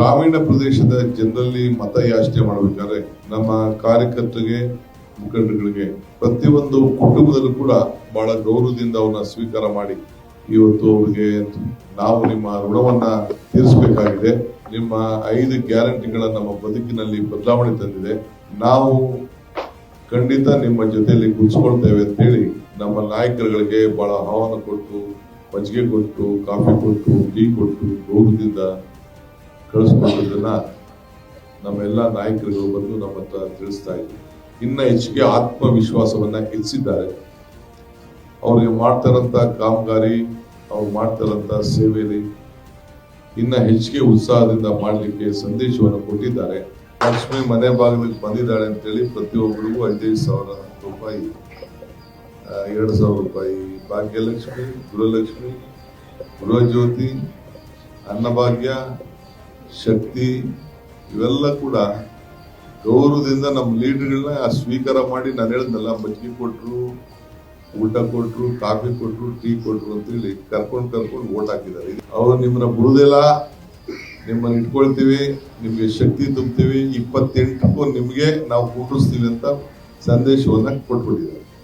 ಗ್ರಾಮೀಣ ಪ್ರದೇಶದ ಜನರಲ್ಲಿ ಮತ ಯಾಚನೆ ಮಾಡಬೇಕಾದ್ರೆ ನಮ್ಮ ಕಾರ್ಯಕರ್ತರಿಗೆ ಮುಖಂಡರುಗಳಿಗೆ ಪ್ರತಿಯೊಂದು ಕುಟುಂಬದಲ್ಲೂ ಕೂಡ ಬಹಳ ಗೌರವದಿಂದ ಅವನ್ನ ಸ್ವೀಕಾರ ಮಾಡಿ ಇವತ್ತು ಅವರಿಗೆ ನಾವು ನಿಮ್ಮ ಋಣವನ್ನ ತೀರಿಸಬೇಕಾಗಿದೆ. ನಿಮ್ಮ 5 ಗ್ಯಾರಂಟಿಗಳ ನಮ್ಮ ಬದುಕಿನಲ್ಲಿ ಬದಲಾವಣೆ ತಂದಿದೆ. ನಾವು ಖಂಡಿತ ನಿಮ್ಮ ಜೊತೆಯಲ್ಲಿ ಕೂತ್ಕೊಳ್ತೇವೆ ಅಂತ ಹೇಳಿ ನಮ್ಮ ನಾಯಕರುಗಳಿಗೆ ಬಹಳ ಆಹ್ವಾನ ಕೊಟ್ಟು, ಮಜ್ಜಿಗೆ ಕೊಟ್ಟು, ಕಾಫಿ ಕೊಟ್ಟು, ಟೀ ಕೊಟ್ಟು ಗೌರವದಿಂದ ಕಳಿಸ್ಕೊಟ್ಟದನ್ನ ನಮ್ಮೆಲ್ಲ ನಾಯಕರುಗಳು ಬಂದು ನಮ್ಮ ಹತ್ರ ತಿಳಿಸ್ತಾ ಇದ್ರು. ಇನ್ನ ಹೆಚ್ಚಿಗೆ ಆತ್ಮವಿಶ್ವಾಸವನ್ನ ಹೆಚ್ಚಿದ್ದಾರೆ. ಅವ್ರಿಗೆ ಮಾಡ್ತಾರಂತ ಕಾಮಗಾರಿ, ಅವ್ರು ಮಾಡ್ತಾರಂತ ಸೇವೆಯಲ್ಲಿ ಇನ್ನ ಹೆಚ್ಚಿಗೆ ಉತ್ಸಾಹದಿಂದ ಮಾಡ್ಲಿಕ್ಕೆ ಸಂದೇಶವನ್ನು ಕೊಟ್ಟಿದ್ದಾರೆ. ಲಕ್ಷ್ಮಿ ಮನೆ ಬಾಗಿಲಿಗೆ ಬಂದಿದ್ದಾಳೆ ಅಂತೇಳಿ ಪ್ರತಿಯೊಬ್ಬರಿಗೂ 5,000 ರೂಪಾಯಿ, 2,000 ರೂಪಾಯಿ, ಭಾಗ್ಯಲಕ್ಷ್ಮಿ, ಗೃಹಲಕ್ಷ್ಮಿ, ಗೃಹಜ್ಯೋತಿ, ಅನ್ನಭಾಗ್ಯ, ಶಕ್ತಿ ಇವೆಲ್ಲ ಕೂಡ ಗೌರವದಿಂದ ನಮ್ಮ ಲೀಡರ್ಗಳನ್ನ ಸ್ವೀಕಾರ ಮಾಡಿ, ನಾನು ಹೇಳಿದ್ನಲ್ಲ, ಮಜ್ಜಿಗೆ ಕೊಟ್ರು, ಊಟ ಕೊಟ್ರು, ಕಾಫಿ ಕೊಟ್ರು, ಟೀ ಕೊಟ್ರು ಅಂತೇಳಿ ಕರ್ಕೊಂಡು ಓಟ್ ಹಾಕಿದ್ದಾರೆ. ಅವ್ರು ನಿಮ್ಮನ್ನ ಬಿಡುದಿಲ್ಲ, ನಿಮ್ಮನ್ನ ಇಟ್ಕೊಳ್ತೀವಿ, ನಿಮ್ಗೆ ಶಕ್ತಿ ತುಂಬ್ತೀವಿ, 28ಕ್ಕೂ ನಿಮ್ಗೆ ನಾವು ಕೂಡಿಸ್ತೀವಿ ಅಂತ ಸಂದೇಶವನ್ನ ಕೊಟ್ಬಿಟ್ಟಿದ್ದಾರೆ.